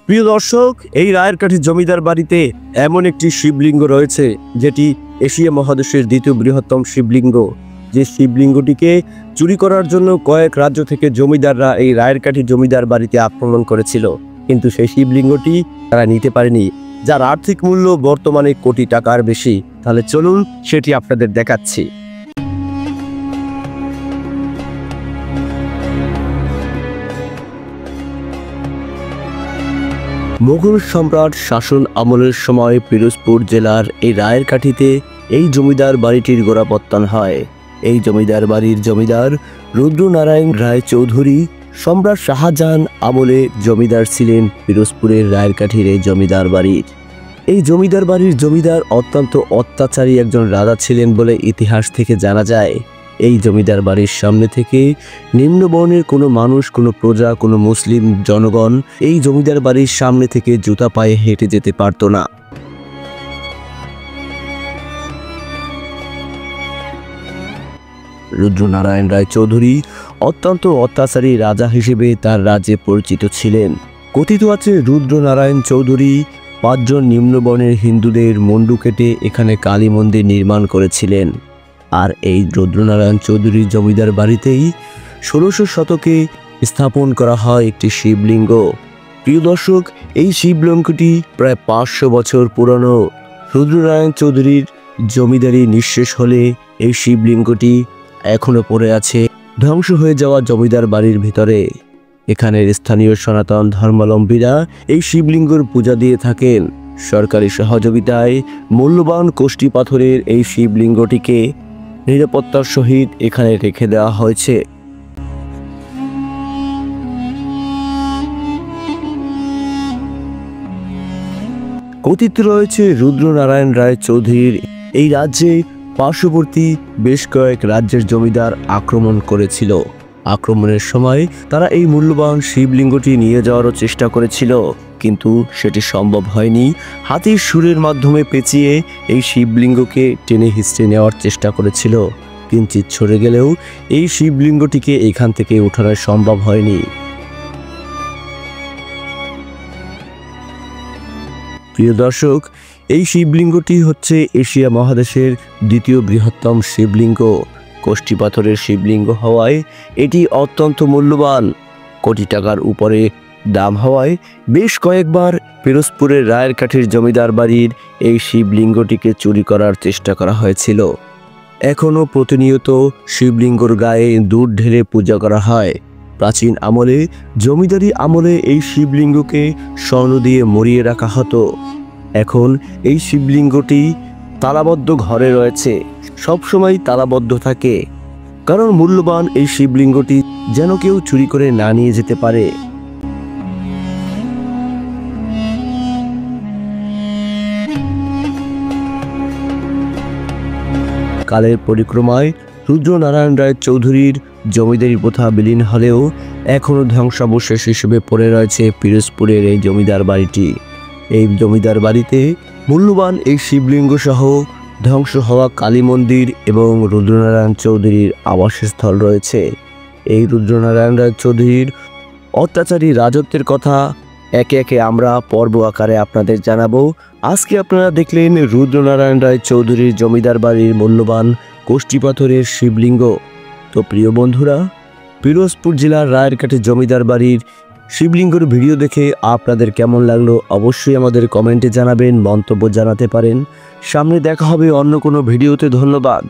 প্রিয় দর্শক, এই রায়েরকাঠির জমিদার বাড়িতে এমন একটি শিবলিঙ্গ রয়েছে যেটি এশিয়া মহাদেশের দ্বিতীয় বৃহত্তম শিবলিঙ্গ। যে শিবলিঙ্গটিকে চুরি করার জন্য কয়েক রাজ্য থেকে জমিদাররা এই রায়েরকাঠির জমিদার বাড়িতে আক্রমণ করেছিল, কিন্তু সেই শিবলিঙ্গটি তারা নিতে পারেনি, যার আর্থিক মূল্য বর্তমানে কোটি টাকার বেশি। তাহলে চলুন সেটি আপনাদের দেখাচ্ছি। মুঘল সম্রাট শাসন আমলের সময় পিরোজপুর জেলার এই রায়েরকাঠিতে এই জমিদার বাড়িটির গোড়াপত্তন হয়। এই জমিদার বাড়ির জমিদার রুদ্রনারায়ণ রায় চৌধুরী সম্রাট শাহজাহান আমলে জমিদার ছিলেন পিরোজপুরের রায়েরকাঠির এই জমিদার বাড়ির। এই জমিদার বাড়ির জমিদার অত্যন্ত অত্যাচারী একজন রাজা ছিলেন বলে ইতিহাস থেকে জানা যায়। এই জমিদার বাড়ির সামনে থেকে নিম্নবর্ণের কোনো মানুষ, কোনো প্রজা, কোনো মুসলিম জনগণ এই জমিদার বাড়ির সামনে থেকে জুতা পায়ে হেঁটে যেতে পারত না। রুদ্রনারায়ণ রায় চৌধুরী অত্যন্ত অত্যাচারী রাজা হিসেবে তার রাজ্যে পরিচিত ছিলেন। কথিত আছে রুদ্রনারায়ণ চৌধুরী 5 জন নিম্নবর্ণের হিন্দুদের মুন্ডু কেটে এখানে কালী মন্দির নির্মাণ করেছিলেন। আর এই রুদ্রনারায়ণ চৌধুরীর জমিদার বাড়িতেই 1600 শতকে স্থাপন করা হয় একটি শিবলিঙ্গ। প্রিয় দর্শক, এই শিবলিঙ্গটি প্রায় 500 বছর পুরনো। রুদ্রনারায়ণ চৌধুরীর জমিদারি নিঃশেষ হলে এই শিবলিঙ্গটি এখনো পড়ে আছে ধ্বংস হয়ে যাওয়া জমিদার বাড়ির ভিতরে। এখানের স্থানীয় সনাতন ধর্মাবলম্বীরা এই শিবলিঙ্গর পূজা দিয়ে থাকেন। সরকারি সহযোগিতায় মূল্যবান কোষ্ঠী পাথরের এই শিবলিঙ্গটিকে নিরাপত্তার সহিত এখানে রেখে দেওয়া হয়েছে। কথিত রয়েছে রুদ্রনারায়ণ রায় চৌধুরীর এই রাজ্যে পার্শ্ববর্তী বেশ কয়েক রাজ্যের জমিদার আক্রমণ করেছিল। আক্রমণের সময় তারা এই মূল্যবান শিবলিঙ্গটি নিয়ে যাওয়ারও চেষ্টা করেছিল, কিন্তু সেটি সম্ভব হয়নি। হাতির সুরের মাধ্যমে পেঁচিয়ে এই শিবলিঙ্গকে টেনে হিঁচড়ে নেওয়ার চেষ্টা করেছিল, কিঞ্চিৎ সরে গেলেও এই শিবলিঙ্গটিকে এখান থেকে ওঠানো সম্ভব হয়নি। প্রিয় দর্শক, এই শিবলিঙ্গটি হচ্ছে এশিয়া মহাদেশের দ্বিতীয় বৃহত্তম শিবলিঙ্গ। কোষ্ঠী পাথরের শিবলিঙ্গ হওয়ায় এটি অত্যন্ত মূল্যবান। কোটি টাকার উপরে দাম হওয়ায় বেশ কয়েকবার পিরোজপুরের রায়েরকাঠির জমিদার বাড়ির এই শিবলিঙ্গটিকে চুরি করার চেষ্টা করা হয়েছিল। এখনও প্রতিনিয়ত শিবলিঙ্গর গায়ে দুধ ঢেলে পূজা করা হয়। প্রাচীন আমলে, জমিদারি আমলে এই শিবলিঙ্গকে স্বর্ণ দিয়ে মরিয়ে রাখা হতো। এখন এই শিবলিঙ্গটি তালাবদ্ধ ঘরে রয়েছে, সবসময় তালাবদ্ধ থাকে, কারণ মূল্যবান এই শিবলিঙ্গটি যেন কেউ চুরি করে না নিয়ে যেতে পারে। কালের পরিক্রমায় রুদ্রনারায়ণ রায় চৌধুরীর জমিদারি প্রথা বিলীন হলেও এখনও ধ্বংসাবশেষ হিসেবে পড়ে রয়েছে পিরোজপুরের এই জমিদার বাড়িটি। এই জমিদার বাড়িতে মূল্যবান এই শিবলিঙ্গ সহ ধ্বংস হওয়া কালী মন্দির এবং রুদ্রনারায়ণ চৌধুরীর আবাসস্থল রয়েছে। এই রুদ্রনারায়ণ রায় চৌধুরীর অত্যাচারী রাজত্বের কথা একে একে আমরা পর্ব আকারে আপনাদের জানাবো। আজকে আপনারা দেখলেন রুদ্রনারায়ণ রায় চৌধুরীর জমিদার বাড়ির মূল্যবান কোষ্ঠী পাথরের শিবলিঙ্গ। তো প্রিয় বন্ধুরা, পিরোজপুর জেলার রায়েরকাঠির জমিদার বাড়ির শিবলিঙ্গর ভিডিও দেখে আপনাদের কেমন লাগলো অবশ্যই আমাদের কমেন্টে জানাবেন, মন্তব্য জানাতে পারেন। সামনে দেখা হবে অন্য কোনো ভিডিওতে। ধন্যবাদ।